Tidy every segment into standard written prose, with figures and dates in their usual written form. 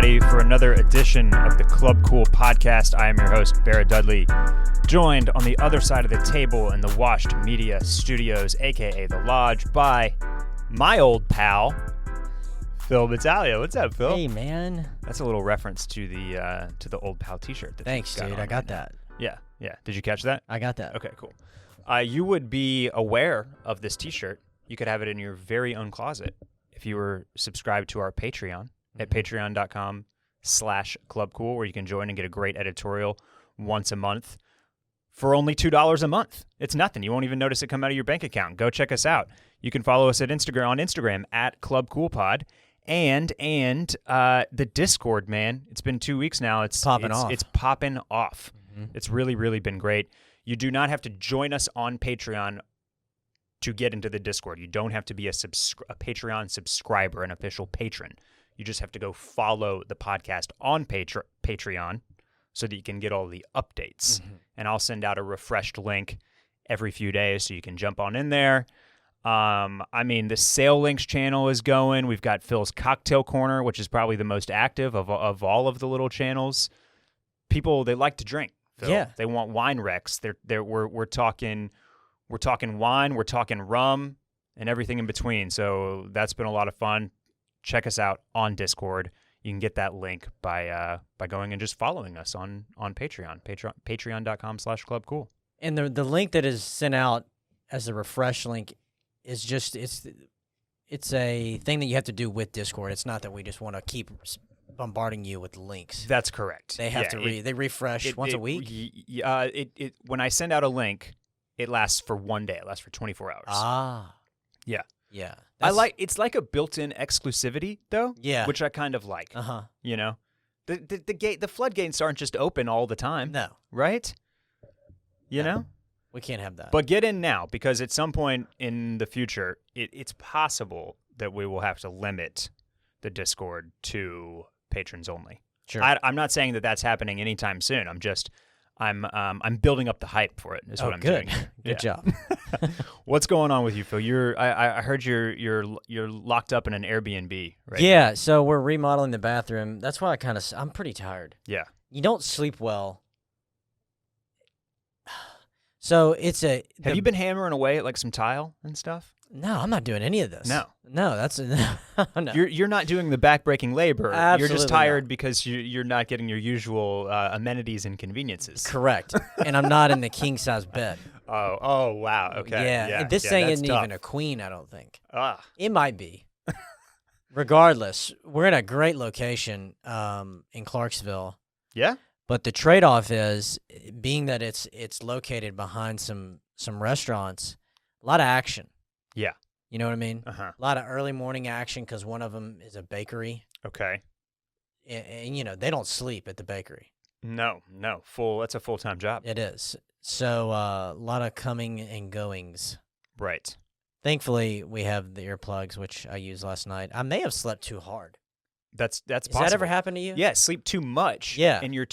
everybody, for another edition of the Club Cool podcast. I am your host, Barrett Dudley, joined on the other side of the table in the Washed Media Studios, a.k.a. The Lodge, by my old pal, Phil Battaglia. What's up, Phil? Hey, man. That's a little reference to the old pal t-shirt. Thanks, dude. I got that. Yeah. Did you catch that? I got that. Okay, cool. You would be aware of this t-shirt. You could have it in your very own closet if you were subscribed to our Patreon at patreon.com/clubcool, where you can join and get a great editorial once a month for only $2 a month. It's nothing. You won't even notice it come out of your bank account. Go check us out. You can follow us at Instagram at clubcoolpod. And the Discord, man, it's been 2 weeks now. It's popping off. It's popping off. Mm-hmm. It's really, really been great. You do not have to join us on Patreon to get into the Discord. You don't have to be a Patreon subscriber, an official patron. You just have to go follow the podcast on Patreon so that you can get all the updates. Mm-hmm. And I'll send out a refreshed link every few days so you can jump on in there. The Sale Links channel is going. We've got Phil's Cocktail Corner, which is probably the most active of all of the little channels. People, they like to drink. Phil. Yeah. They want wine recs. We're talking wine, we're talking rum, and everything in between. So that's been a lot of fun. Check us out on Discord. You can get that link by going and just following us on Patreon. Patreon.com/clubcool. And the link that is sent out as a refresh link is just it's a thing that you have to do with Discord. It's not that we just want to keep bombarding you with links. That's correct. They have they refresh once a week. When I send out a link, it lasts for 1 day. It lasts for 24 hours. Ah. Yeah. Yeah. It's like a built-in exclusivity though. Yeah. Which I kind of like. Uh-huh. You know? The floodgates aren't just open all the time. No. Right? You know? We can't have that. But get in now, because at some point in the future, it's possible that we will have to limit the Discord to patrons only. Sure. I'm not saying that that's happening anytime soon. I'm building up the hype for it. Is what I'm doing. Good job. What's going on with you, Phil? I heard you're locked up in an Airbnb, right? Yeah. So we're remodeling the bathroom. That's why I'm pretty tired. Yeah. You don't sleep well. So have you been hammering away at like some tile and stuff? No, I'm not doing any of this. No, that's no. You're not doing the backbreaking labor. Absolutely you're just tired because you're not getting your usual amenities and conveniences. Correct. And I'm not in the king size bed. Oh, wow. Okay. Yeah. This thing isn't tough. even a queen, I don't think. It might be. Regardless, we're in a great location in Clarksville. Yeah. But the trade-off is, being that it's located behind some restaurants, a lot of action. Yeah. You know what I mean? Uh-huh. A lot of early morning action because one of them is a bakery. Okay. And they don't sleep at the bakery. No. That's a full-time job. It is. So a lot of coming and goings. Right. Thankfully, we have the earplugs, which I used last night. I may have slept too hard. That's possible. Has that ever happened to you? Yeah, sleep too much. Yeah. And you're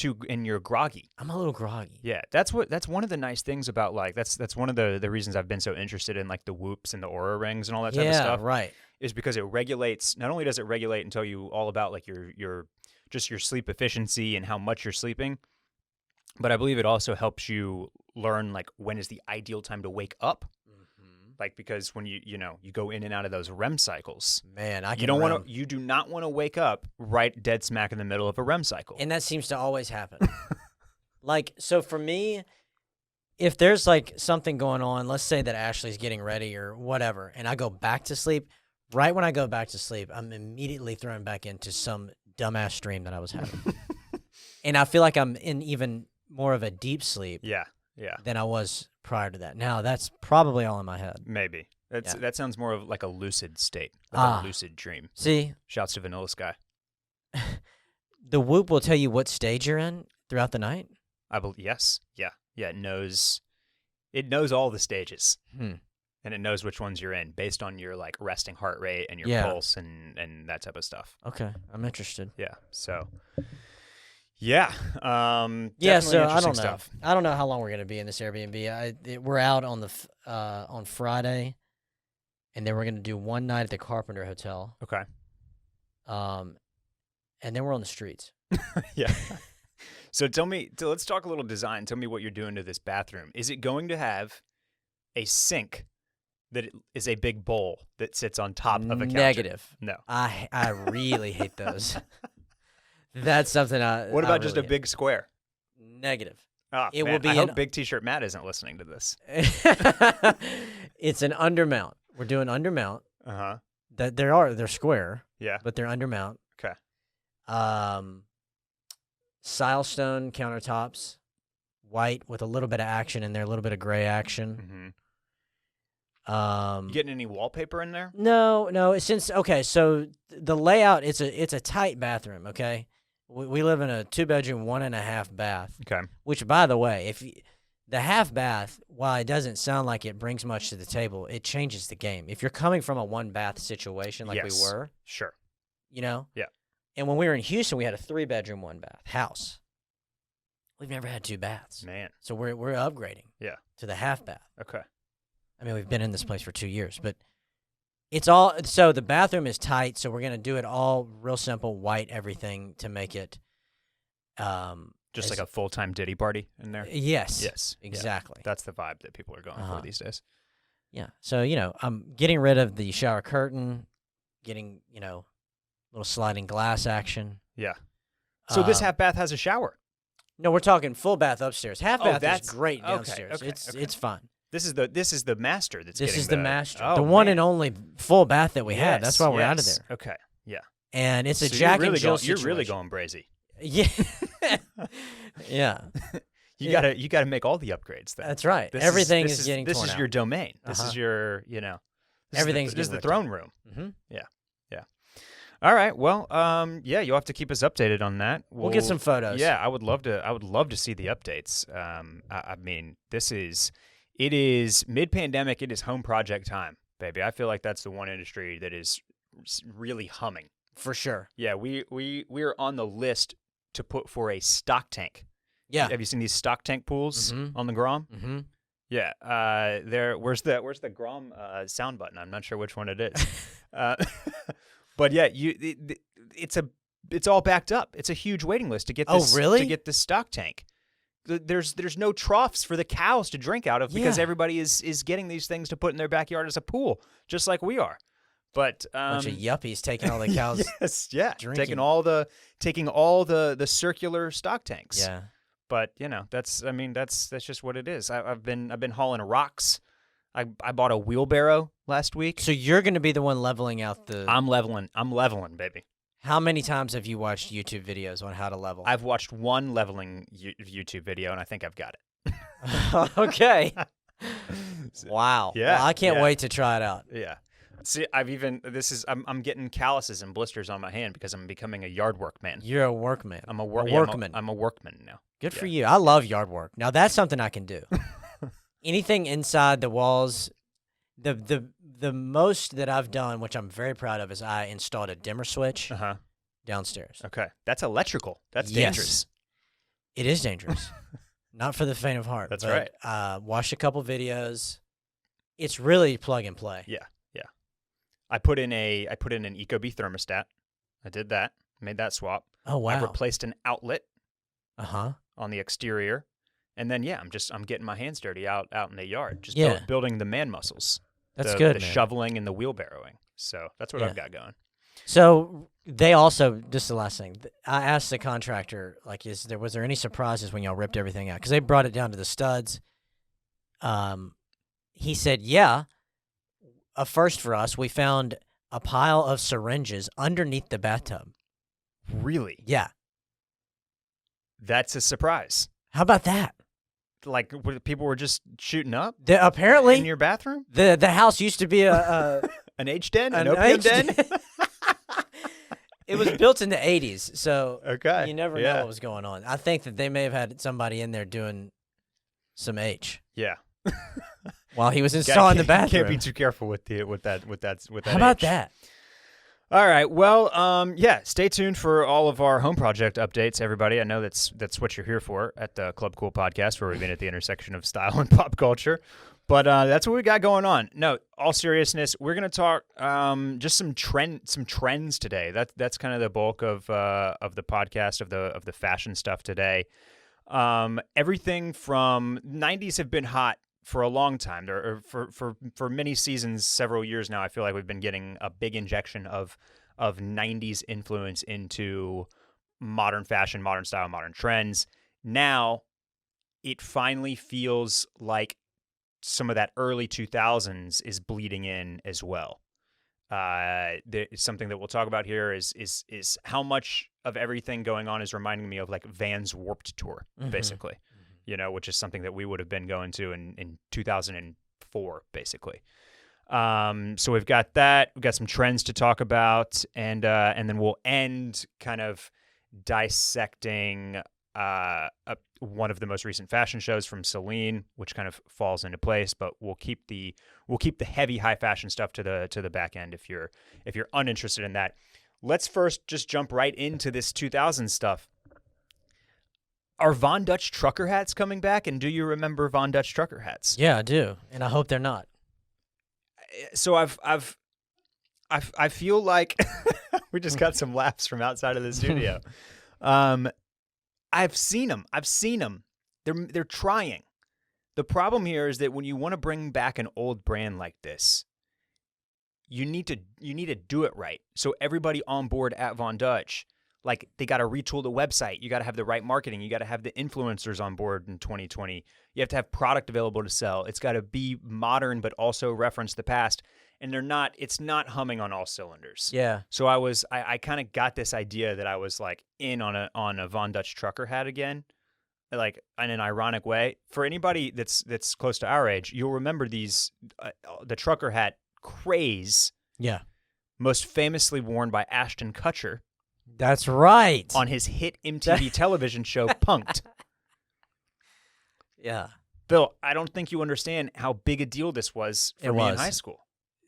groggy. I'm a little groggy. Yeah, that's one of the nice things about that's one of the reasons I've been so interested in like the whoops and the aura rings and all that type of stuff. Yeah, right. Is because it regulates. Not only does it regulate and tell you all about like your sleep efficiency and how much you're sleeping, but I believe it also helps you learn like when is the ideal time to wake up. Like, because when you go in and out of those REM cycles, man, you do not want to wake up right dead smack in the middle of a REM cycle. And that seems to always happen. Like, so for me, if there's like something going on, let's say that Ashley's getting ready or whatever, and I go back to sleep, right when I go back to sleep, I'm immediately thrown back into some dumbass dream that I was having. And I feel like I'm in even more of a deep sleep. Yeah. Than I was prior to that. Now, that's probably all in my head. Maybe. That sounds more of like a lucid state, like a lucid dream. See? Shouts to Vanilla Sky. The Whoop will tell you what stage you're in throughout the night? Yes. Yeah. It knows all the stages. And it knows which ones you're in based on your like resting heart rate and your pulse and that type of stuff. Okay. I'm interested. Yeah. So... Yeah. So I don't know. I don't know how long we're going to be in this Airbnb. We're out on Friday, and then we're going to do one night at the Carpenter Hotel. Okay. and then we're on the streets. Yeah. So let's talk a little design. Tell me what you're doing to this bathroom. Is it going to have a sink that is a big bowl that sits on top of a counter? Negative. No. I really hate those. That's something What about I just really a big square? Negative. Oh, It man, will be I an- hope Big T-shirt Matt isn't listening to this. It's an undermount. We're doing undermount. Uh-huh. They're square, Yeah. but they're undermount. Okay. Silestone countertops, white with a little bit of action in there, a little bit of gray action. You getting any wallpaper in there? No. So the layout, it's a tight bathroom. Okay, we live in a 2-bedroom, 1.5 bath. Okay. Which, by the way, the half bath, while it doesn't sound like it brings much to the table, it changes the game. If you're coming from a 1-bath situation like we Yes. were, Sure. you know? Yeah. And when we were in Houston, we had a 3-bedroom, 1-bath house. We've never had 2 baths. Man. So we're upgrading Yeah. to the half bath. Okay. I mean, we've been in this place for 2 years, but it's all, so the bathroom is tight, so we're going to do it all real simple, white everything to make it Just like a full-time Diddy party in there? Yes. Yes. Yeah. Exactly. That's the vibe that people are going for these days. Yeah. So, I'm getting rid of the shower curtain, getting, little sliding glass action. Yeah. So this Um, half bath has a shower. No, we're talking full bath upstairs. Half bath that's is great okay, downstairs. okay, it's okay. it's fine. This is the master that's This getting is the master. Oh, the one man. and only full bath that we have. That's Yes, why we're out of yes. there. Okay. Yeah. And it's a So Jack you're really and Jill going, You're really situation. going brazy. Yeah. Yeah. You Yeah. gotta make all the upgrades then. That's right. This Everything this is getting This torn is out. your domain. This Uh-huh. is your Everything's this is the getting ripped throne room. Mm-hmm. All right. Well, yeah, you'll have to keep us updated on that. We'll get some photos. Yeah, I would love to see the updates. I mean, it is mid-pandemic. It is home project time, baby. I feel like that's the one industry that is really humming. For sure. Yeah, we are on the list to put for a stock tank. Yeah. Have you seen these stock tank pools on the Grom? Mm-hmm. Yeah. Where's the Grom sound button? I'm not sure which one it is. But yeah, it's all backed up. It's a huge waiting list to get this. Oh, really? To get this stock tank. There's no troughs for the cows to drink out of because Yeah. everybody is getting these things to put in their backyard as a pool, just like we are. But Bunch of yuppies taking all the cows. yes, yeah, drinking. taking all the circular stock tanks. Yeah. But that's just what it is. I've been hauling rocks. I bought a wheelbarrow last week. So you're going to be the one leveling out the. I'm leveling, baby. How many times have you watched YouTube videos on how to level? I've watched one leveling YouTube video, and I think I've got it. Okay. Wow. Yeah, Well, I can't yeah. wait to try it out. Yeah. See, I'm getting calluses and blisters on my hand because I'm becoming a yard work man. You're a workman. I'm a workman. I'm a workman now. Good for yeah. you. I love yard work. Now that's something I can do. Anything inside the walls, the most that I've done, which I'm very proud of, is I installed a dimmer switch downstairs. Okay. That's electrical. That's Yes. dangerous. It is dangerous. Not for the faint of heart. That's but, watched a couple videos. It's really plug and play. Yeah. I put in an Ecobee thermostat. I did that. Made that swap. Oh wow. I've replaced an outlet Uh-huh. on the exterior. And then I'm getting my hands dirty out in the yard, just Yeah. building the man muscles. That's the, good, The man. shoveling and the wheelbarrowing. So that's what Yeah. I've got going. So they also, just the last thing, I asked the contractor, like, was there any surprises when y'all ripped everything out? Because they brought it down to the studs. He said, yeah, a first for us. We found a pile of syringes underneath the bathtub. Really? Yeah. That's a surprise. How about that? Like people were just shooting up Apparently, in your bathroom? the house used to be a An H den? An an opium H- den? It was built in the 80s, so Okay. you never know what was going on. I think that they may have had somebody in there doing some H Yeah. while he was installing the bathroom. Can't be too careful with that. How about H. that? All right. Well, yeah. Stay tuned for all of our home project updates, everybody. I know that's what you're here for at the Club Cool podcast, where we've been at the intersection of style and pop culture. But that's what we got going on. No, all seriousness, we're gonna talk just some trends today. That's kind of the bulk of the podcast of the fashion stuff today. Everything from 90s have been hot for a long time. There for many seasons, several years now. I feel like we've been getting a big injection of 90s influence into modern fashion, modern style, modern trends. Now, it finally feels like some of that early 2000s is bleeding in as well. Something that we'll talk about here is how much of everything going on is reminding me of like Vans Warped Tour, basically, which is something that we would have been going to in 2004, basically. So we've got that. We've got some trends to talk about, and then we'll end kind of dissecting one of the most recent fashion shows from Celine, which kind of falls into place. But we'll keep the heavy high fashion stuff to the back end if you're uninterested in that. Let's first just jump right into this 2000s stuff. Are Von Dutch trucker hats coming back? And do you remember Von Dutch trucker hats? Yeah, I do, and I hope they're not. So I feel like we just got some laughs from outside of the studio. I've seen them. They're trying. The problem here is that when you want to bring back an old brand like this, you need to do it right. So everybody on board at Von Dutch, like, they got to retool the website. You got to have the right marketing. You got to have the influencers on board in 2020. You have to have product available to sell. It's got to be modern, but also reference the past. And it's not humming on all cylinders. Yeah. So I kind of got this idea that I was like in on a Von Dutch trucker hat again, like in an ironic way. For anybody that's close to our age, you'll remember these, the trucker hat craze. Yeah. Most famously worn by Ashton Kutcher. That's right. On his hit MTV television show, Punk'd. Yeah. Bill, I don't think you understand how big a deal this was for me in high school.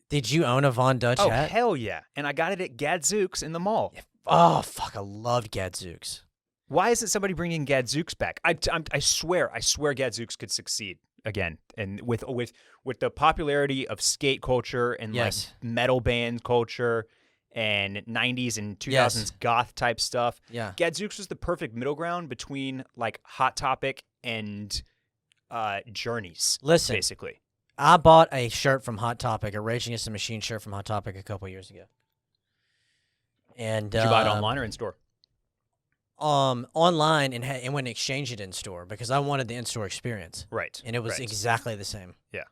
Did you own a Von Dutch hat? Oh, hell yeah. And I got it at Gadzooks in the mall. Oh, fuck. I loved Gadzooks. Why isn't somebody bringing Gadzooks back? I swear Gadzooks could succeed again. And with the popularity of skate culture and like metal band culture and 90s and 2000s goth type stuff. Yeah. Gadzooks was the perfect middle ground between like Hot Topic and Journeys. Listen, basically. I bought a shirt from Hot Topic, a Rage Against the Machine shirt from Hot Topic a couple years ago. And did you buy it online or in store? Online and went and exchanged it in store because I wanted the in-store experience. Right. And it was exactly the same. Yeah.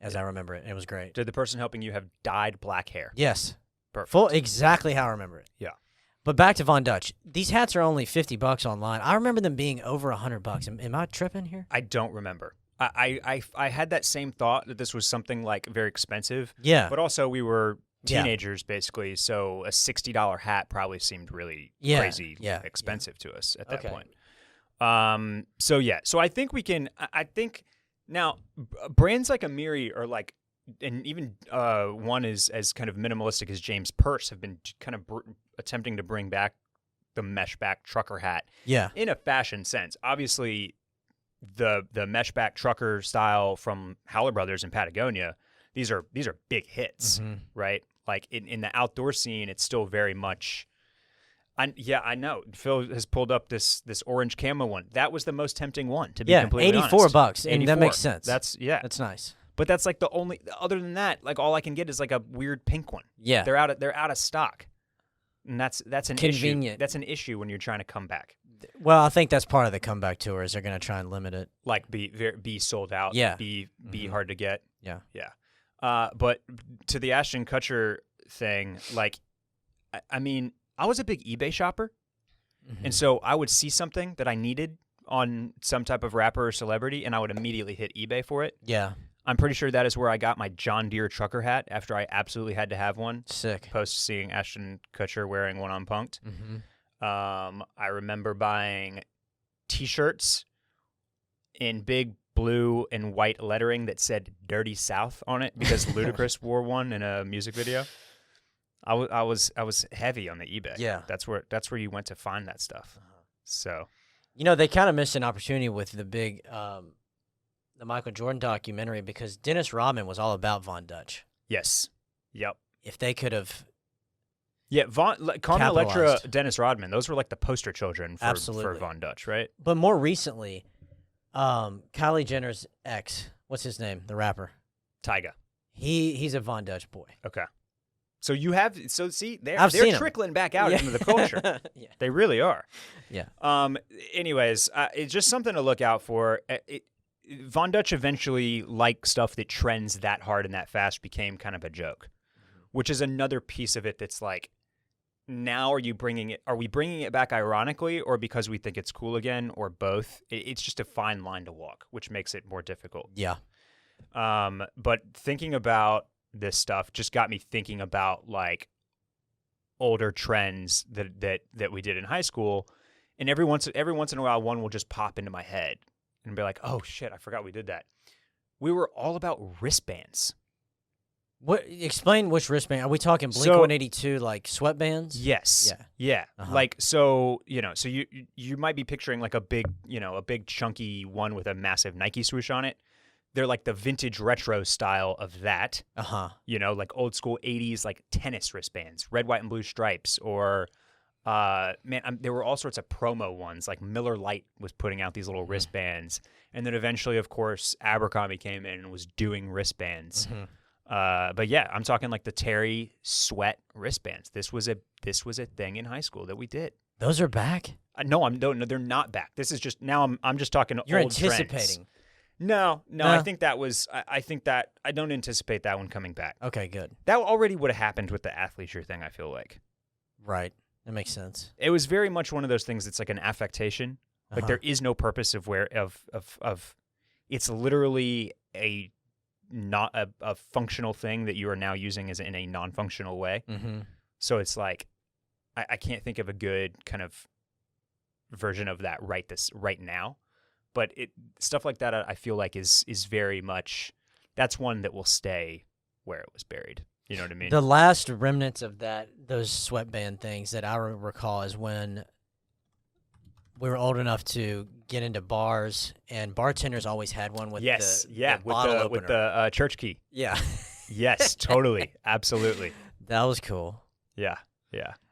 As I remember it. It was great. Did the person helping you have dyed black hair? Yes. Perfect. Exactly how I remember it. Yeah. But back to Von Dutch. These hats are only $50 online. I remember them being over $100. Am I tripping here? I don't remember. I had that same thought that this was something like very expensive. Yeah. But also we were teenagers basically, so a $60 hat probably seemed really crazy expensive to us at that point. So I think we can. I think now brands like Amiri are like, and even one is as kind of minimalistic as James Purse have been kind of attempting to bring back the mesh back trucker hat. Yeah. In a fashion sense, obviously. The mesh back trucker style from Howler Brothers in Patagonia, these are big hits, right? Like in the outdoor scene, it's still very much. I know. Phil has pulled up this orange camo one. That was the most tempting one, to be completely honest. $84, and that makes sense. That's nice. But that's like the only. Other than that, like all I can get is like a weird pink one. Yeah, they're out of stock, and that's an convenient. Issue. That's an issue when you're trying to come back. Well, I think that's part of the comeback tour is they're going to try and limit it. Like be sold out. Yeah. Be hard to get. Yeah. Yeah. But to the Ashton Kutcher thing, like, I mean, I was a big eBay shopper, and so I would see something that I needed on some type of rapper or celebrity, and I would immediately hit eBay for it. Yeah. I'm pretty sure that is where I got my John Deere trucker hat after I absolutely had to have one. Sick. Post seeing Ashton Kutcher wearing one on Punk'd. I remember buying T-shirts in big blue and white lettering that said "Dirty South" on it because Ludacris wore one in a music video. I was heavy on the eBay. Yeah, that's where you went to find that stuff. So, they kind of missed an opportunity with the big the Michael Jordan documentary because Dennis Rodman was all about Von Dutch. Yes. Yep. If they could have Yeah, Carmen Electra, capitalized. Dennis Rodman, those were like the poster children for Absolutely. Von Dutch, right? But more recently, Kylie Jenner's ex, what's his name? The rapper. Tyga. He's a Von Dutch boy. Okay. So see, I've they're seen 'em. trickling back out Yeah. into the culture. Yeah. They really are. Yeah. Anyways, it's just something to look out for. Von Dutch eventually, like stuff that trends that hard and that fast, became kind of a joke, which is another piece of it that's like, now are we bringing it back ironically or because we think it's cool again or both? It's just a fine line to walk, which makes it more difficult. Yeah. But thinking about this stuff just got me thinking about like older trends that we did in high school, and every once in a while one will just pop into my head and be like, oh shit, I forgot we did that. We were all about wristbands. What? Explain which wristband. Are we talking Blink So- 182 like sweatbands? Yes. Yeah. Yeah. Uh-huh. Like, so you might be picturing like a big chunky one with a massive Nike swoosh on it. They're like the vintage retro style of that. Uh-huh. Like old school 80s like tennis wristbands, red, white, and blue stripes, or there were all sorts of promo ones. Like Miller Lite was putting out these little wristbands, and then eventually, of course, Abercrombie came in and was doing wristbands. But yeah, I'm talking like the Terry Sweat wristbands. This was a thing in high school that we did. Those are back? No, they're not back. This is just now. I'm just talking. You're old trends. anticipating. No. No? I think that was. I think that I don't anticipate that one coming back. Okay, good. That already would have happened with the athleisure thing. I feel like Right. That makes sense. it was very much one of those things that's like an affectation. Like Uh-huh. there is no purpose of it's literally not a functional thing that you are now using as in a non-functional way. Mm-hmm. So it's like I can't think of a good kind of version of that right now. But stuff like that I feel like is very much, that's one that will stay where it was buried. You know what I mean? The last remnants of those sweatband things that I recall is when we were old enough to get into bars, and bartenders always had one with the bottle opener. with the church key. Yeah. Yes, totally, absolutely. That was cool. Yeah.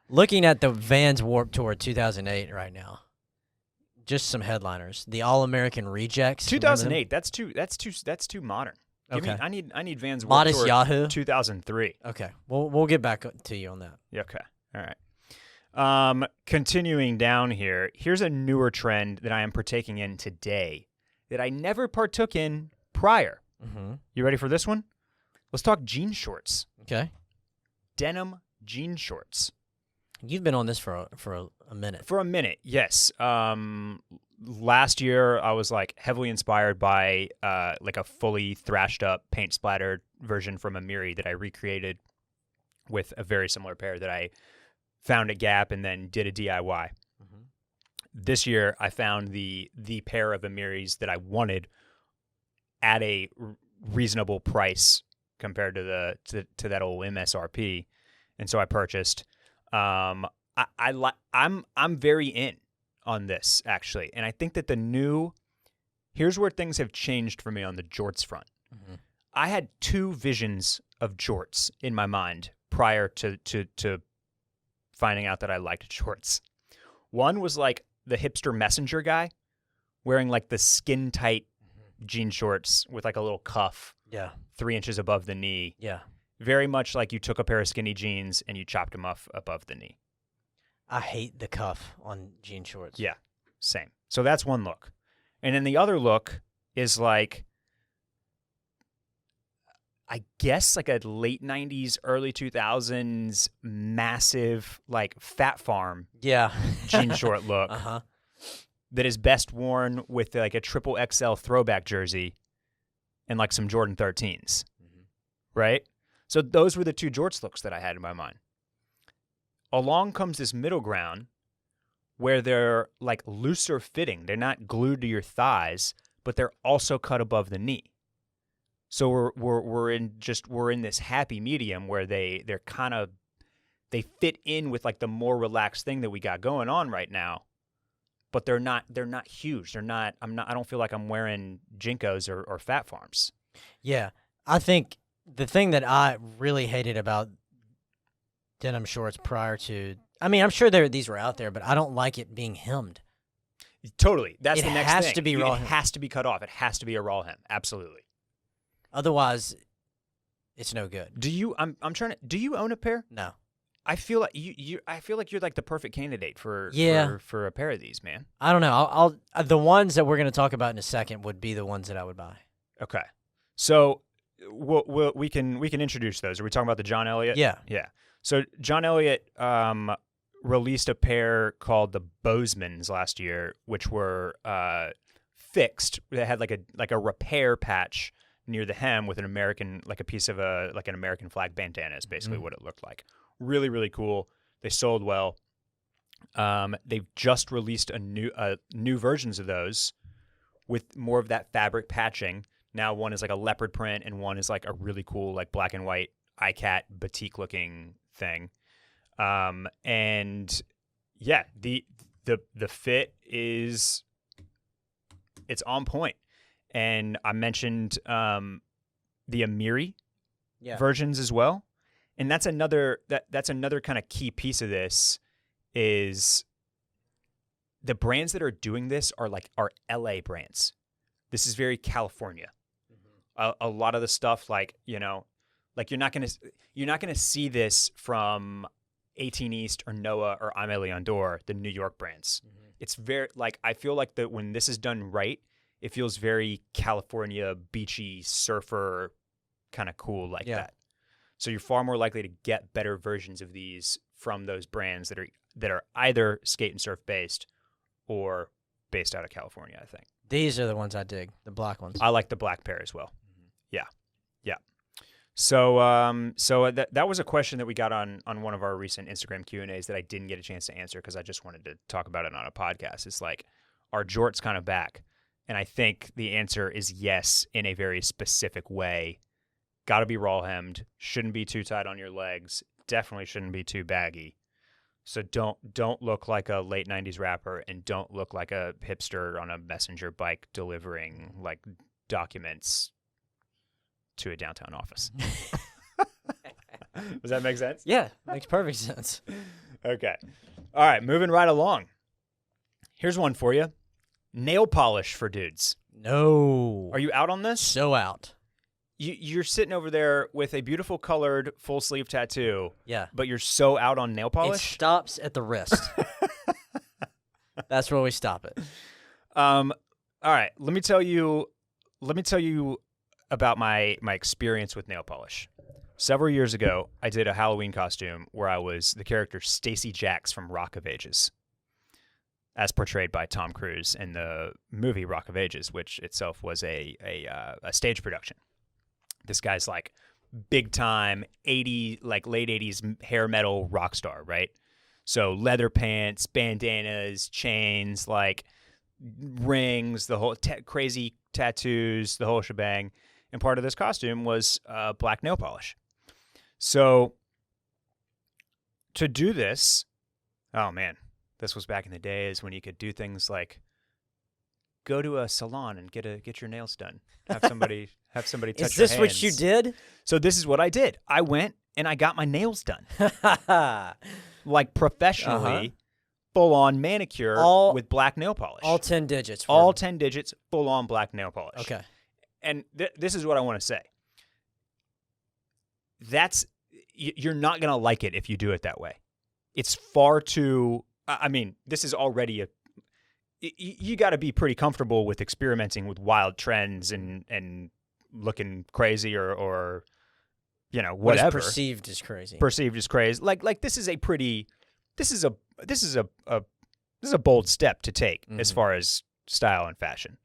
Looking at the Vans Warped Tour 2008 right now, just some headliners. The All American Rejects. remember them? 2008. That's too modern. Give me- Okay. I need Vans Warped Modest Tour Yahoo. 2003. Okay, we'll get back to you on that. Yeah, okay. All right. Continuing down here, here's a newer trend that I am partaking in today that I never partook in prior. Mm-hmm. You ready for this one? Let's talk jean shorts. Okay, Denim jean shorts. you've been on this for a minute. For a minute, yes. Last year, I was like heavily inspired by like a fully thrashed up, paint splattered version from Amiri that I recreated with a very similar pair that I found at Gap and then did a DIY. Mm-hmm. This year, I found the pair of Amiris that I wanted at a reasonable price compared to to that old MSRP, and so I purchased. I'm very in on this actually, and I think that here's where things have changed for me on the jorts front. Mm-hmm. I had two visions of jorts in my mind prior to finding out that I liked jorts. One was like the hipster messenger guy wearing like the skin tight jean shorts with like a little cuff Yeah, 3 inches above the knee. yeah. Very much like you took a pair of skinny jeans and you chopped them off above the knee. I hate the cuff on jean shorts. Yeah, same. So that's one look. And then the other look is like, I guess like a late 90s, early 2000s massive like Fat Farm Yeah. jean short look Uh-huh. that is best worn with like a triple XL throwback jersey and like some Jordan 13s, right? So those were the two jorts looks that I had in my mind. Along comes this middle ground where they're like looser fitting. They're not glued to your thighs, but they're also cut above the knee. So we're in this happy medium where they fit in with like the more relaxed thing that we got going on right now, but they're not huge. I don't feel like I'm wearing Jinkos or Fat Farms. Yeah. I think the thing that I really hated about denim shorts prior to, I mean, I'm sure these were out there, but I don't like it being hemmed. Totally. That's the next thing. It has to be raw hem. It has to be cut off. It has to be a raw hem. Absolutely. Otherwise, it's no good. Do you own a pair? No. I feel like I feel like you're like the perfect candidate for a pair of these, man. I don't know. I'll the ones that we're going to talk about in a second would be the ones that I would buy. Okay. So we can introduce those. Are we talking about the John Elliott? Yeah. Yeah. So John Elliott released a pair called the Bozeman's last year, which were fixed. They had like a repair patch near the hem with an American, like a piece of an American flag bandana is basically what it looked like. Really, really cool. They sold well. They've just released a new versions of those with more of that fabric patching. Now one is like a leopard print and one is like a really cool like black and white iCat batik looking thing. And yeah, the fit it's on point. And I mentioned the Amiri versions as well. And that's another kind of key piece of this is the brands that are doing this are LA brands. This is very California. A lot of the stuff like you're not gonna see this from 18 East or Noah or Aimé Leon Dore, the New York brands. It's very I feel like that when this is done right, it feels very California beachy surfer kind of cool that. So you're far more likely to get better versions of these from those brands that are either skate and surf based or based out of California, I think. These are the ones I dig, the black ones. I like the black pair as well. Yeah. Yeah. So that was a question that we got on one of our recent Instagram Q&As that I didn't get a chance to answer because I just wanted to talk about it on a podcast. It's like, are jorts kind of back? And I think the answer is yes in a very specific way. Got to be raw hemmed. Shouldn't be too tight on your legs. Definitely shouldn't be too baggy. So don't look like a late 90s rapper and don't look like a hipster on a messenger bike delivering like documents to a downtown office. Does that make sense? Yeah, makes perfect sense. Okay. All right, moving right along. Here's one for you. Nail polish for dudes. No. Are you out on this? So out. You're sitting over there with a beautiful colored full sleeve tattoo. Yeah. But you're so out on nail polish? It stops at the wrist. That's where we stop it. All right. Let me tell you about my experience with nail polish. Several years ago, I did a Halloween costume where I was the character Stacy Jacks from Rock of Ages, as portrayed by Tom Cruise in the movie Rock of Ages, which itself was a stage production. This guy's like big time late 80s hair metal rock star, right? So leather pants, bandanas, chains, like rings, the whole crazy tattoos, the whole shebang. And part of this costume was black nail polish. So to do this, oh man, this was back in the days when you could do things like go to a salon and get your nails done. Have somebody touch your hands. Is this what you did? So this is what I did. I went and I got my nails done. Like professionally, full on manicure with black nail polish. All 10 digits. All 10 digits, full on black nail polish. Okay. And this is what I want to say. You're not going to like it if you do it that way. It's far too, I mean, this is already you got to be pretty comfortable with experimenting with wild trends and looking crazy or whatever. What is perceived as crazy. Perceived as crazy. Like this is a bold step to take as far as style and fashion.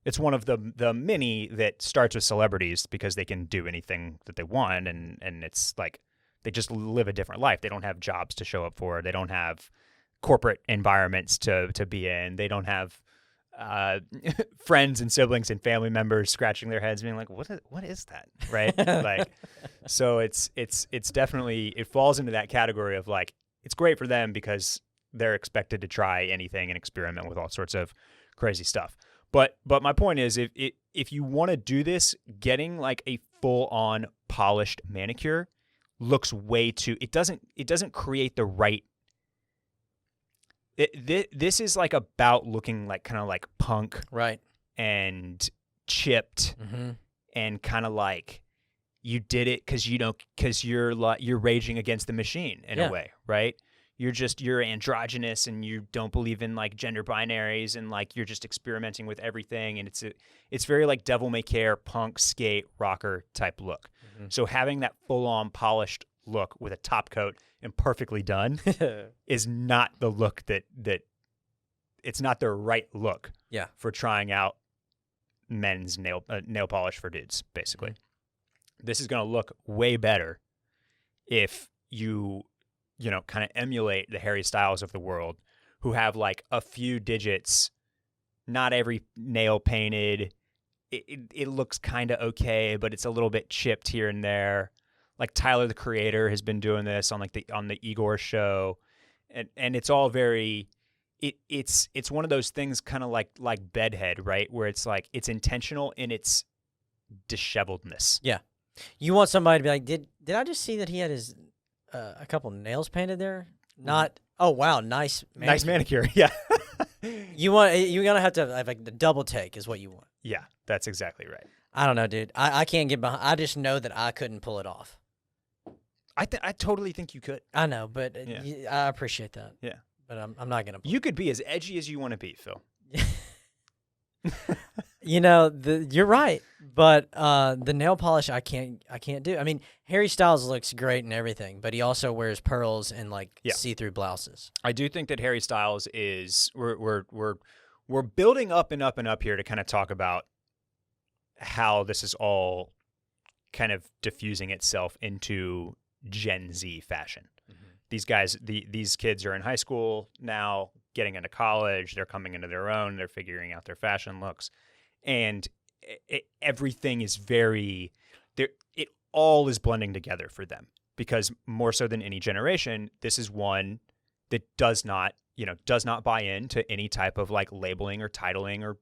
It's one of the many that starts with celebrities because they can do anything that they want and it's like they just live a different life. They don't have jobs to show up for. They don't have corporate environments to be in. They don't have friends and siblings and family members scratching their heads being like, what is that? Right? Like, so it's definitely, it falls into that category of like, it's great for them because they're expected to try anything and experiment with all sorts of crazy stuff. But my point is, if you want to do this, getting like a full on polished manicure looks way too. It doesn't create the right. This is like about looking like kind of like punk, right, and chipped, and kind of like you did it because you're raging against the machine in a way, right? You're androgynous and you don't believe in like gender binaries and like you're just experimenting with everything, and it's very like devil may care, punk, skate, rocker type look. So having that full on polished look with a top coat and perfectly done is not the look that it's not the right look for trying out men's nail polish for dudes, basically. This is going to look way better if you kind of emulate the Harry Styles of the world, who have like a few digits, not every nail painted. It looks kind of okay, but it's a little bit chipped here and there. Like Tyler, the Creator, has been doing this on the Igor show, and it's all very. It's one of those things, kind of like Bedhead, right? Where it's like it's intentional in its disheveledness. Yeah, you want somebody to be like, did I just see that he had his a couple nails painted there? Not. Oh wow, nice manicure. Yeah. You're gonna have to have like the double take is what you want. Yeah, that's exactly right. I don't know, dude. I can't get behind. I just know that I couldn't pull it off. I totally think you could. I know, but I appreciate that. Yeah, but I'm not gonna. You could be as edgy as you want to be, Phil. You're right, but the nail polish I can't do. I mean, Harry Styles looks great and everything, but he also wears pearls and like see-through blouses. I do think that Harry Styles is we're building up and up and up here to kind of talk about how this is all kind of diffusing itself into Gen Z fashion. These guys, these kids are in high school now, getting into college. They're coming into their own. They're figuring out their fashion looks. And everything is it all is blending together for them, because more so than any generation, this is one that does not buy into any type of like labeling or titling or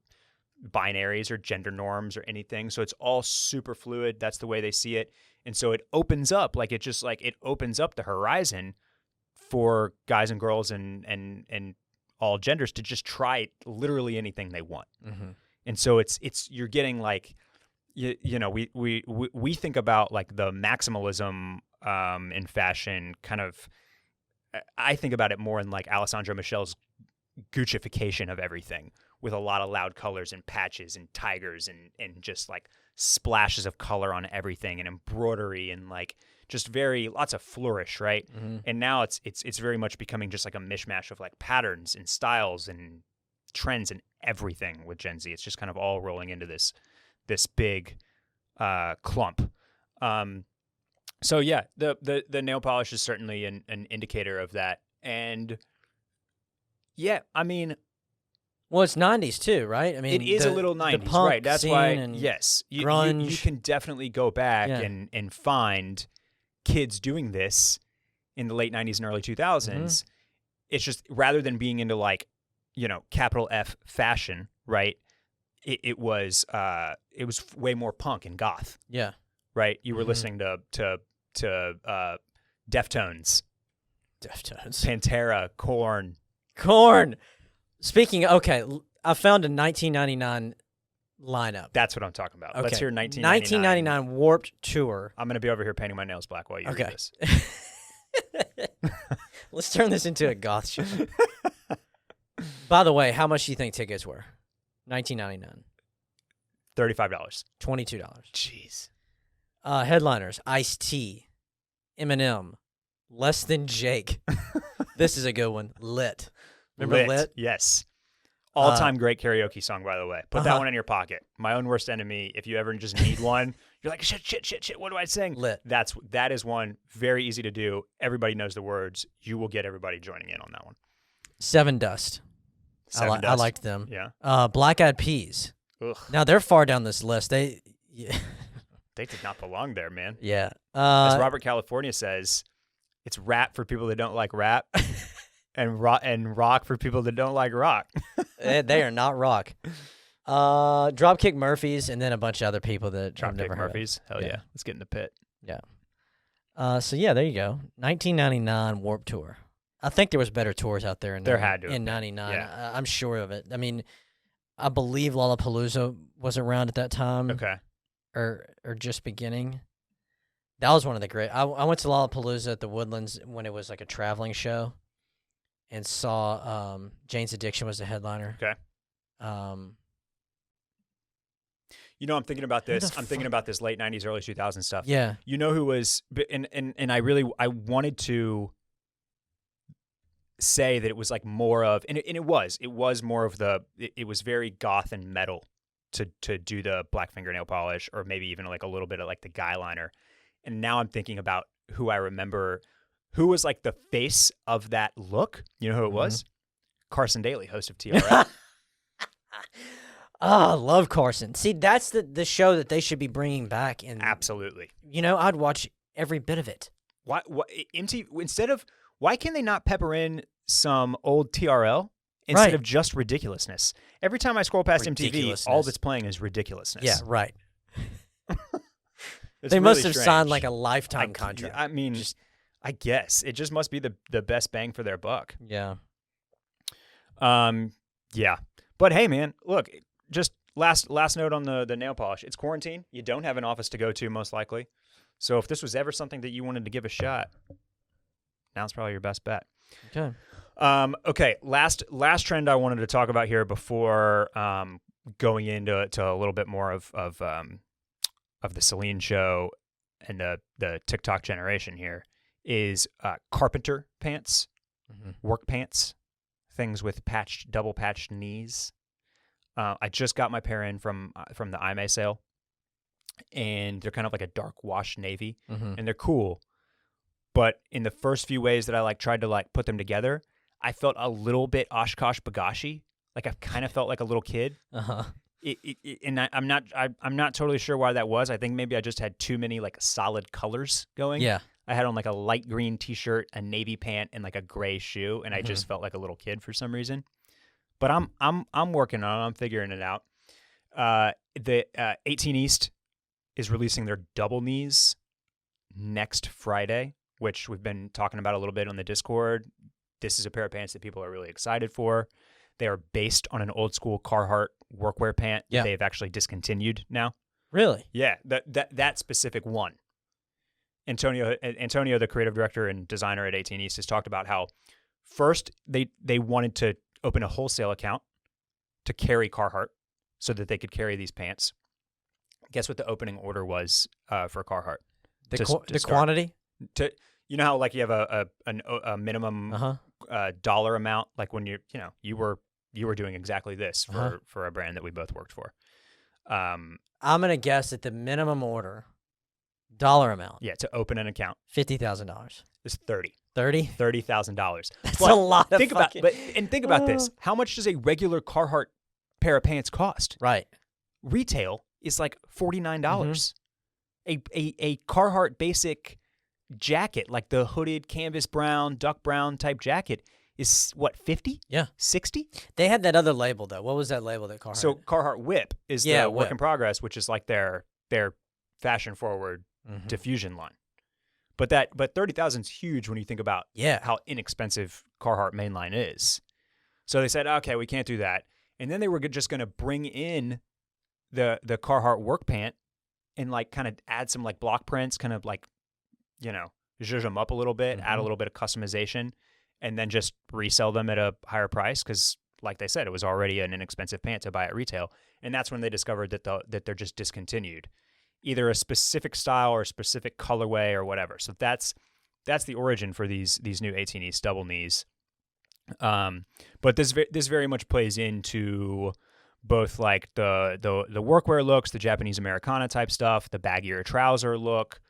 binaries or gender norms or anything. So it's all super fluid. That's the way they see it. And so it opens up, it opens up the horizon for guys and girls and all genders to just try literally anything they want. And so it's you're getting like, we think about like the maximalism in fashion kind of. I think about it more in like Alessandro Michel's Guccification of everything, with a lot of loud colors and patches and tigers and just like splashes of color on everything and embroidery and like just lots of flourish, right? And now it's very much becoming just like a mishmash of like patterns and styles and trends and everything with Gen Z. It's just kind of all rolling into this big clump. So yeah, the nail polish is certainly an indicator of that. And yeah, I mean, well, it's 90s too, right? I mean, it is a little 90s, punk right? That's scene why, and yes, grunge. You can definitely go back and find kids doing this in the late 90s and early 2000s. It's just, rather than being into like, capital F fashion, right? It was way more punk and goth. Yeah. Right? You were listening to Deftones, Pantera, Korn. Speaking, okay, I found a 1999 lineup. That's what I'm talking about. Okay. Let's hear 1999. 1999 Warped Tour. I'm going to be over here painting my nails black while you read this. Let's turn this into a goth show. By the way, how much do you think tickets were? 1999. $35. $22. Jeez. Headliners: Ice-T, Eminem, Less Than Jake. This is a good one. Lit. Remember Lit? Yes. All-time great karaoke song, by the way. Put that one in your pocket. My Own Worst Enemy. If you ever just need one, you're like, shit, what do I sing? Lit. That is one. Very easy to do. Everybody knows the words. You will get everybody joining in on that one. Seven Dust. Dust. I liked them. Yeah. Black Eyed Peas. Ugh. Now, they're far down this list. They did not belong there, man. Yeah. As Robert California says, it's rap for people that don't like rap. rock for people that don't like rock. They are not rock. Dropkick Murphys, and then a bunch of other people that I've never Dropkick heard Murphys. Hell yeah. Let's get in the pit. of. Yeah. So yeah, there you go. 1999 Warped Tour. I think there was better tours out there in There had to have in been. '99. Yeah. I'm sure of it. I mean, I believe Lollapalooza was around at that time, Okay. or just beginning. That was one of the great. I went to Lollapalooza at the Woodlands when it was like a traveling show, and saw Jane's Addiction was the headliner. Okay. You know, I'm thinking about this. I'm thinking about this late '90s, early 2000s stuff. Yeah. You know who was, and I wanted to say that it was like more of, and it was more of it was very goth and metal to do the black fingernail polish, or maybe even like a little bit of like the guy liner. And now I'm thinking about who I remember, who was like the face of that look. You know who it was? Carson Daly, host of TRL. Oh, I love Carson. See, that's the show that they should be bringing back. And Absolutely. you know, I'd watch every bit of it. Why MTV why can they not pepper in some old TRL instead Right. of just ridiculousness? Every time I scroll past MTV, all Ridiculousness. that's playing is ridiculousness. Yeah, right. It's They must really have strange. signed like a lifetime contract. I mean, I guess it just must be the best bang for their buck. Yeah. Yeah. But hey, man, look, just last note on the nail polish. It's quarantine. You don't have an office to go to, most likely. So if this was ever something that you wanted to give a shot, now's probably your best bet. Okay. Okay. Last trend I wanted to talk about here before going into a little bit more of the Celine show and the TikTok generation here is carpenter pants, work pants, things with double patched knees. I just got my pair in from the IMA sale, and they're kind of like a dark wash navy, and they're cool. But in the first few ways that I tried to put them together, I felt a little bit Oshkosh Bagashi. Like I kind of felt like a little kid. And I'm not totally sure why that was. I think maybe I just had too many like solid colors going. Yeah. I had on like a light green t-shirt, a navy pant, and like a gray shoe, and I just felt like a little kid for some reason. But I'm working on it. I'm figuring it out. The 18 East is releasing their double knees next Friday, which we've been talking about a little bit on the Discord. This is a pair of pants that people are really excited for. They are based on an old school Carhartt workwear pant that they've actually discontinued now. Really? Yeah, that specific one. Antonio, the creative director and designer at 18 East, has talked about how first they wanted to open a wholesale account to carry Carhartt so that they could carry these pants. Guess what the opening order was for Carhartt? The quantity? You know how like you have a minimum dollar amount, like when you were doing exactly this for a brand that we both worked for. I'm gonna guess that the minimum order dollar amount. Yeah, to open an account, $50,000. is $30,000. $30,000. That's But a lot of think about this. How much does a regular Carhartt pair of pants cost? Right. Retail is like $49. A Carhartt basic jacket, like the hooded canvas brown, duck brown type jacket, is what, 50? Yeah. 60? They had that other label though. What was that label that Carhartt? So Carhartt Whip is the Yeah, work Whip. in progress, which is like their fashion forward diffusion line. But 30,000 is huge when you think about how inexpensive Carhartt mainline is. So they said, okay, we can't do that. And then they were just going to bring in the Carhartt work pant and like kind of add some like block prints, kind of like, zhuzh them up a little bit, add a little bit of customization, and then just resell them at a higher price because, like they said, it was already an inexpensive pant to buy at retail. And that's when they discovered that they're just discontinued, either a specific style or a specific colorway or whatever. So that's the origin for these new 18 East double knees. But this very much plays into both like the workwear looks, the Japanese Americana type stuff, the baggier trouser look,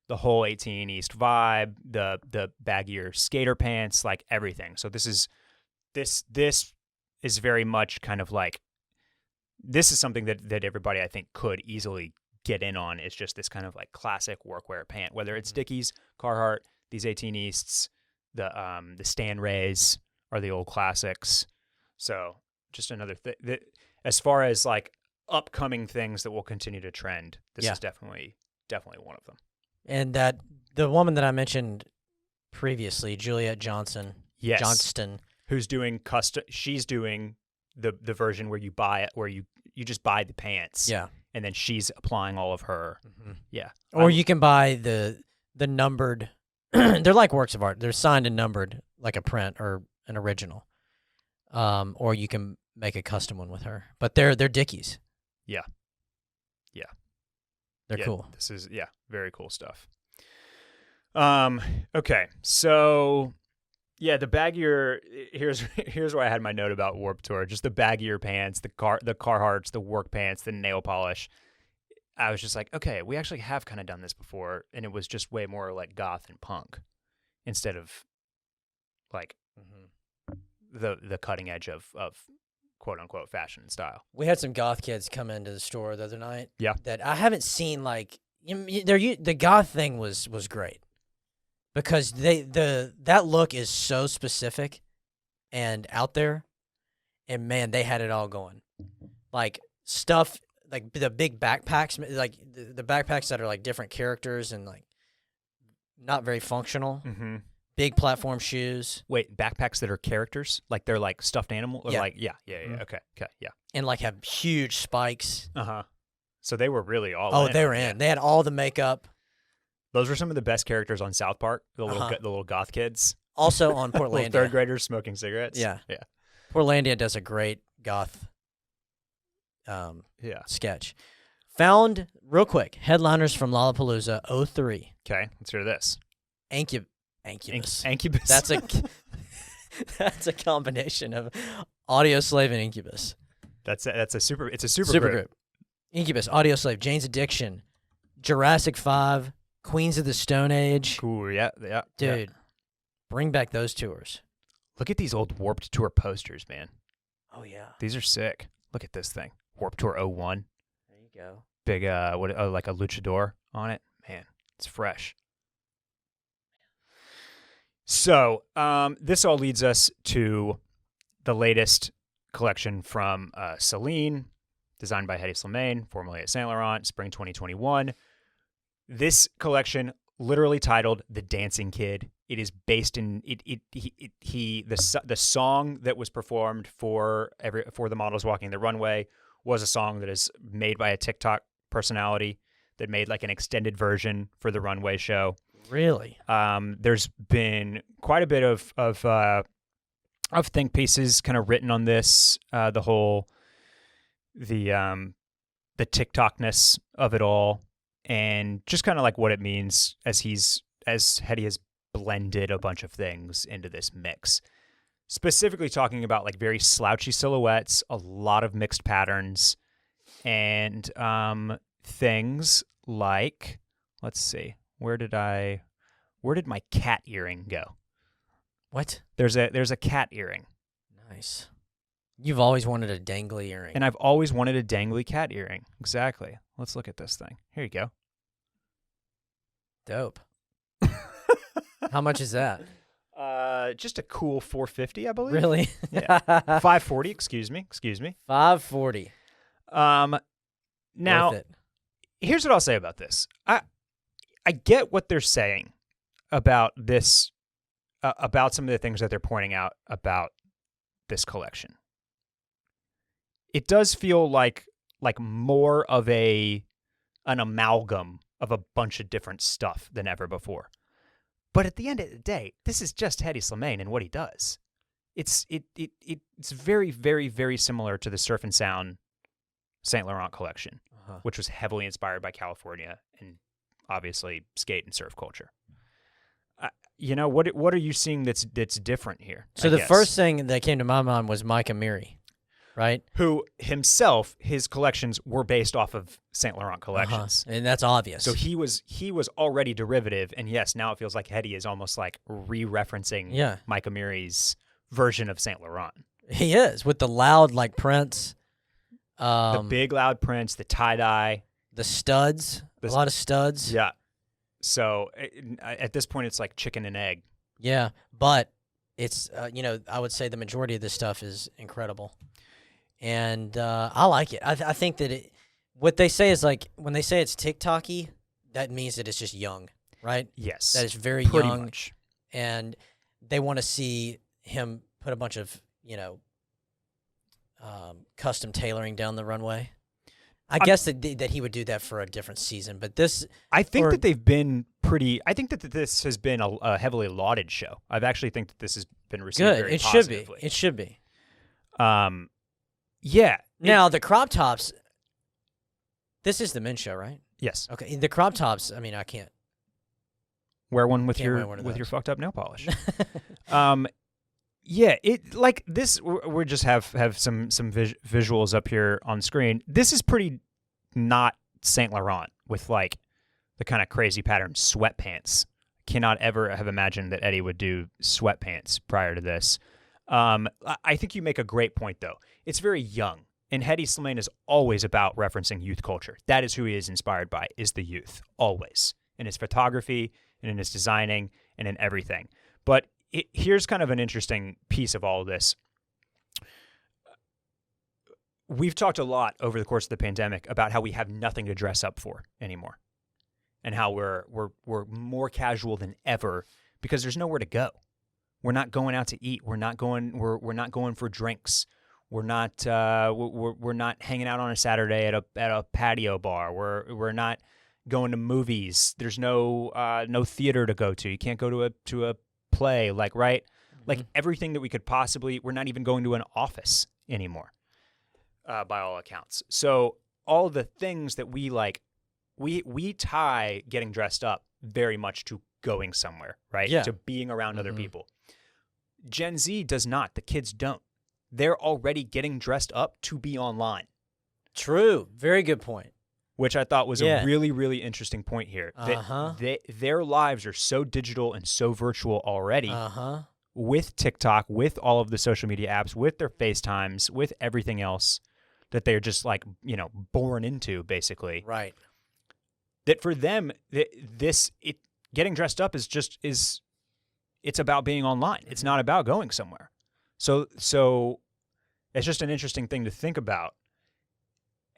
the whole 18 East vibe, the baggier skater pants, like everything. So this is very much kind of like, this is something that everybody I think could easily get in on. It's just this kind of like classic workwear pant, whether it's Dickies, Carhartt, these 18 Easts, the Stan Rays, are the old classics. So just another thing that, as far as like upcoming things that will continue to trend, this is definitely one of them. And that the woman that I mentioned previously, Juliet Johnson, Johnston, who's doing custom. She's doing the version where you buy it, where you just buy the pants. Yeah. And then she's applying all of her. Mm-hmm. Yeah. Or you can buy the numbered. They're like works of art. They're signed and numbered like a print or an original. Or you can make a custom one with her. But they're Dickies. Yeah. Yeah. They're cool. This is very cool stuff. Okay. So yeah, the baggier, here's where I had my note about Warped Tour. Just the baggier pants, the Carhartts, the work pants, the nail polish. I was just like, okay, we actually have kind of done this before, and it was just way more like goth and punk instead of like the cutting edge of quote unquote fashion and style. We had some goth kids come into the store the other night. Yeah. That I haven't seen. Like the goth thing was great. Because that look is so specific and out there, and man, they had it all going. Like stuff, like the big backpacks, like the backpacks that are like different characters and like not very functional. Mm-hmm. Big platform shoes. Wait, backpacks that are characters, like they're like stuffed animal, or like Mm-hmm. Okay, yeah. And like have huge spikes. So they were really all. Oh, they were in. They had all the makeup. Those were some of the best characters on South Park. The little goth kids. Also on Portlandia. Little third graders smoking cigarettes. Yeah. Yeah. Portlandia does a great goth Yeah. sketch. Found, real quick, headliners from Lollapalooza 03. Okay, let's hear this. Incubus. Incubus. That's a combination of Audio Slave and Incubus. It's a super group. Incubus, Audio Slave, Jane's Addiction, Jurassic 5, Queens of the Stone Age. Cool, yeah. Dude, bring back those tours. Look at these old Warped Tour posters, man. Oh, yeah. These are sick. Look at this thing. Warped Tour 01. There you go. Big, like a luchador on it. Man, it's fresh. So, this all leads us to the latest collection from Celine, designed by Hedi Slimane, formerly at Saint Laurent, spring 2021. This collection, literally titled "The Dancing Kid," it is based in the song that was performed for the models walking the runway was a song that is made by a TikTok personality that made like an extended version for the runway show. Really? There's been quite a bit of think pieces kind of written on this, the TikTokness of it all, and just kind of like what it means as Hedi has blended a bunch of things into this mix. Specifically talking about like very slouchy silhouettes, a lot of mixed patterns, and things like, let's see, where did my cat earring go? What? There's a cat earring. Nice. You've always wanted a dangly earring. And I've always wanted a dangly cat earring. Exactly. Let's look at this thing. Here you go. Dope. How much is that? Just a cool $450, I believe. Really? Yeah. $540. Excuse me. $540. Now, here's what I'll say about this. I get what they're saying about this, about some of the things that they're pointing out about this collection. It does feel like more of an amalgam of a bunch of different stuff than ever before. But at the end of the day, this is just Hedi Slimane and what he does. It's very, very, very similar to the Surf and Sound Saint Laurent collection, which was heavily inspired by California and obviously skate and surf culture. What are you seeing that's different here? So the first thing that came to my mind was Mike Amiri, right? Who himself, his collections were based off of Saint Laurent collections. And that's obvious. So he was already derivative, and yes, now it feels like Hedi is almost like re-referencing Mike Amiri's version of Saint Laurent. He is, with the loud like prints. The big loud prints, the tie-dye. The studs, a lot of studs. Yeah. So at this point, it's like chicken and egg. Yeah, but it's I would say the majority of this stuff is incredible, and I like it. I think that what they say is like when they say it's TikTok-y, that means that it's just young, right? Yes. That it's very pretty young, much. and they want to see him put a bunch of custom tailoring down the runway. I guess that he would do that for a different season, but this I think that they've been pretty. I think that this has been a heavily lauded show. I actually think that this has been received good. very It positively. should be. Yeah. Now the crop tops. This is the men's show, right? Yes. Okay. The crop tops. I mean, I can't Wear one with Can't your wear one of with your those. fucked up nail polish. Yeah, it like this. We just have some visuals up here on screen. This is pretty not Saint Laurent with like the kind of crazy pattern sweatpants. Cannot ever have imagined that Eddie would do sweatpants prior to this. I think you make a great point though. It's very young, and Hedi Slimane is always about referencing youth culture. That is who he is inspired by, is the youth, always, in his photography and in his designing and in everything. But here's kind of an interesting piece of all of this. We've talked a lot over the course of the pandemic about how we have nothing to dress up for anymore, and how we're more casual than ever because there's nowhere to go. We're not going out to eat. We're not going for drinks. We're not hanging out on a Saturday at a patio bar. We're not going to movies. There's no theater to go to. You can't go to a play, like, right? Like everything that we could possibly, we're not even going to an office anymore, by all accounts. So all the things that we like, we tie getting dressed up very much to going somewhere, right? Yeah. To being around other people. Gen Z does not. The kids don't. They're already getting dressed up to be online. True. Very good point. Which I thought was a really, really interesting point here. Their lives are so digital and so virtual already with TikTok, with all of the social media apps, with their FaceTimes, with everything else that they're just like, born into, basically. Right. That for them, getting dressed up is it's about being online. It's not about going somewhere. So it's just an interesting thing to think about.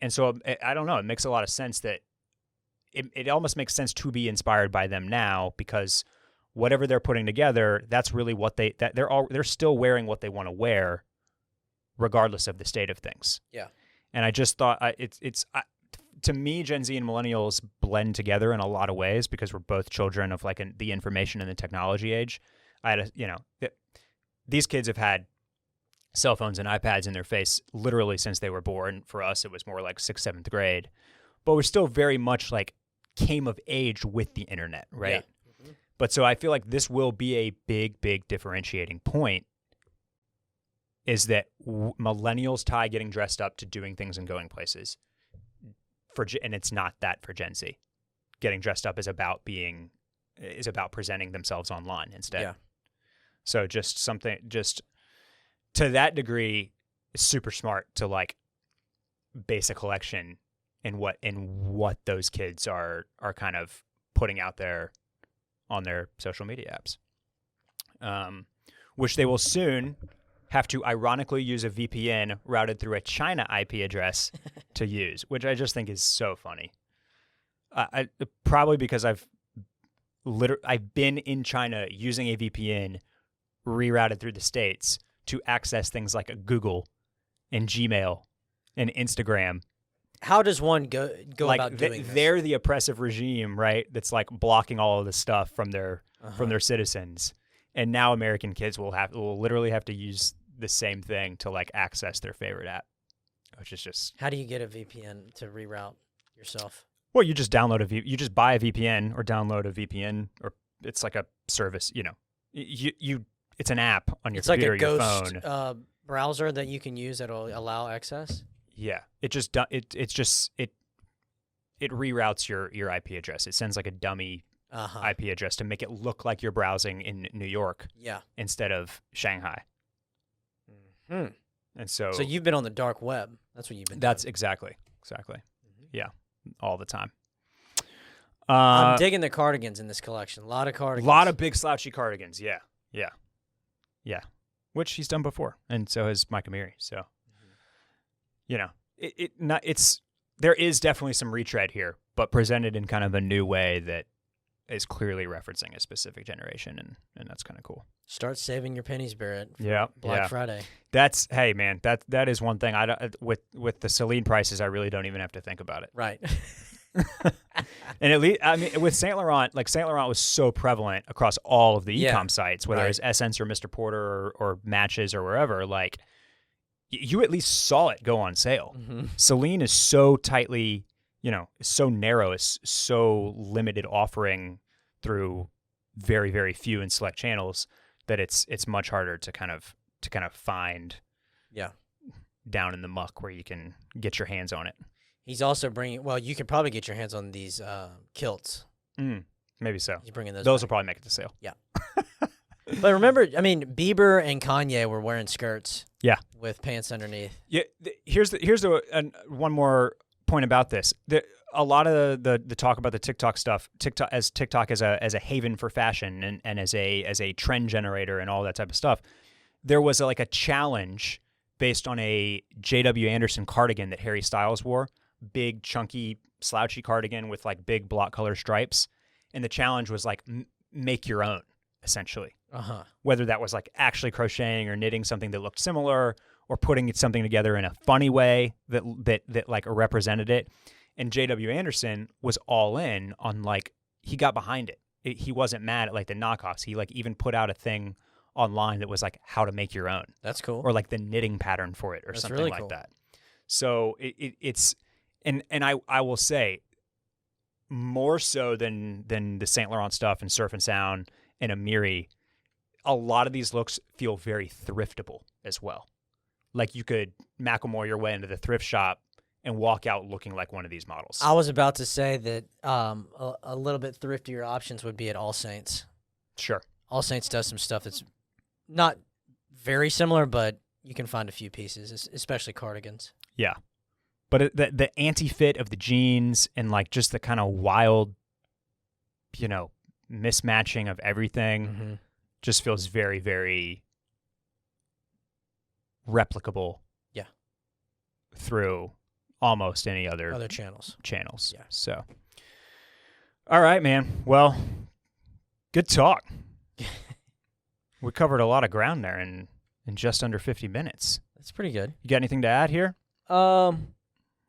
And so I don't know. It makes a lot of sense that it almost makes sense to be inspired by them now, because whatever they're putting together, that's really what they're still wearing what they want to wear, regardless of the state of things. Yeah. And I just thought to me, Gen Z and millennials blend together in a lot of ways because we're both children of like the information and the technology age. These kids have had cell phones and iPads in their face literally since they were born. For us, it was more like 6th, 7th grade, but we're still very much like came of age with the internet, right? Yeah. But so I feel like this will be a big, big differentiating point, is that millennials tie getting dressed up to doing things and going places. And it's not that for Gen Z. Getting dressed up is about presenting themselves online instead. Yeah. So just to that degree, it's super smart to like base a collection in what those kids are kind of putting out there on their social media apps, which they will soon have to ironically use a VPN routed through a China IP address to use, which I just think is so funny. Probably because I've been in China using a VPN rerouted through the States to access things like a Google and Gmail and Instagram. How does one go like about doing this? They're the oppressive regime, right? That's like blocking all of this stuff from their citizens. And now American kids will literally have to use the same thing to like access their favorite app, which is just. How do you get a VPN to reroute yourself? Well, you just you just buy a VPN or download a VPN, or it's like a service. It's an app on your computer or your phone. It's like a ghost browser that you can use that'll allow access. Yeah, it reroutes your IP address. It sends like a dummy IP address to make it look like you're browsing in New York. Yeah. Instead of Shanghai. And so you've been on the dark web. That's what you've been. That's doing. Exactly. Yeah, all the time. I'm digging the cardigans in this collection. A lot of cardigans. A lot of big slouchy cardigans. Yeah. Yeah, which he's done before, and so has Mike Amiri. So, you know, there is definitely some retread here, but presented in kind of a new way that is clearly referencing a specific generation, and that's kind of cool. Start saving your pennies, Barrett. Yeah, Black Friday. Hey man, that is one thing. I don't, with the Celine prices, I really don't even have to think about it. Right. And at least, I mean, with Saint Laurent, like Saint Laurent was so prevalent across all of the e-com sites, whether it's Essence or Mr. Porter or Matches or wherever. Like, you at least saw it go on sale. Mm-hmm. Celine is so tightly, so narrow, it's so limited offering through very, very few and select channels that it's much harder to kind of find down in the muck where you can get your hands on it. He's also bringing, well, you can probably get your hands on these kilts. Maybe so. He's bringing those will back. probably make it to sale. Yeah. But remember, I mean, Bieber and Kanye were wearing skirts. Yeah. With pants underneath. Yeah. Here's one more point about this. A lot of the talk about the TikTok stuff, TikTok as a haven for fashion and as a trend generator and all that type of stuff. There was a challenge based on a J.W. Anderson cardigan that Harry Styles wore, big chunky slouchy cardigan with big block color stripes, and the challenge was make your own essentially. Whether that was actually crocheting or knitting something that looked similar or putting something together in a funny way that represented it. And J.W. Anderson was all in on he got behind it. He wasn't mad at the knockoffs. He even put out a thing online that was how to make your own. That's cool. Or the knitting pattern for it or That's something really like cool. that. So it's and I will say more so than the Saint Laurent stuff and Surf and Sound and Amiri, a lot of these looks feel very thriftable as well. You could Macklemore your way into the thrift shop and walk out looking like one of these models. I was about to say that a little bit thriftier options would be at All Saints. Sure. All Saints does some stuff that's not very similar, but you can find a few pieces, especially cardigans. Yeah. But the anti-fit of the jeans and just the kind of wild, mismatching of everything just feels very, very replicable. Yeah. Through almost any other channels. Yeah. So, all right, man. Well, good talk. We covered a lot of ground there in just under 50 minutes. That's pretty good. You got anything to add here?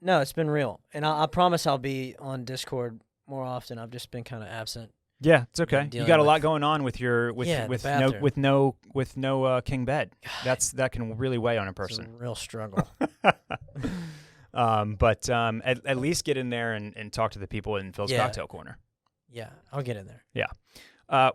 No, it's been real, and I promise I'll be on Discord more often. I've just been kind of absent. Yeah, it's okay. You got a lot going on with no king bed. That can really weigh on a person. It's a real struggle. But at least get in there and talk to the people in Phil's Cocktail Corner. Yeah, I'll get in there. Yeah.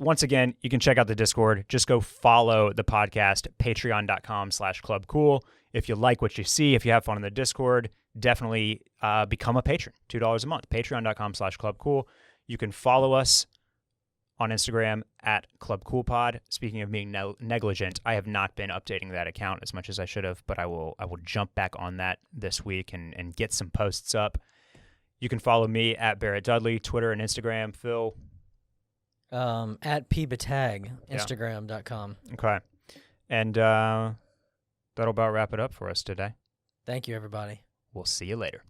Once again, you can check out the Discord. Just go follow the podcast, patreon.com/clubcool. If you like what you see, if you have fun in the Discord, definitely become a patron. $2 a month, patreon.com/clubcool. You can follow us on Instagram at clubcoolpod. Speaking of being negligent, I have not been updating that account as much as I should have, but I will jump back on that this week and get some posts up. You can follow me at Barrett Dudley, Twitter and Instagram. Phil? At pbatag, Instagram.com. Okay. And that'll about wrap it up for us today. Thank you, everybody. We'll see you later.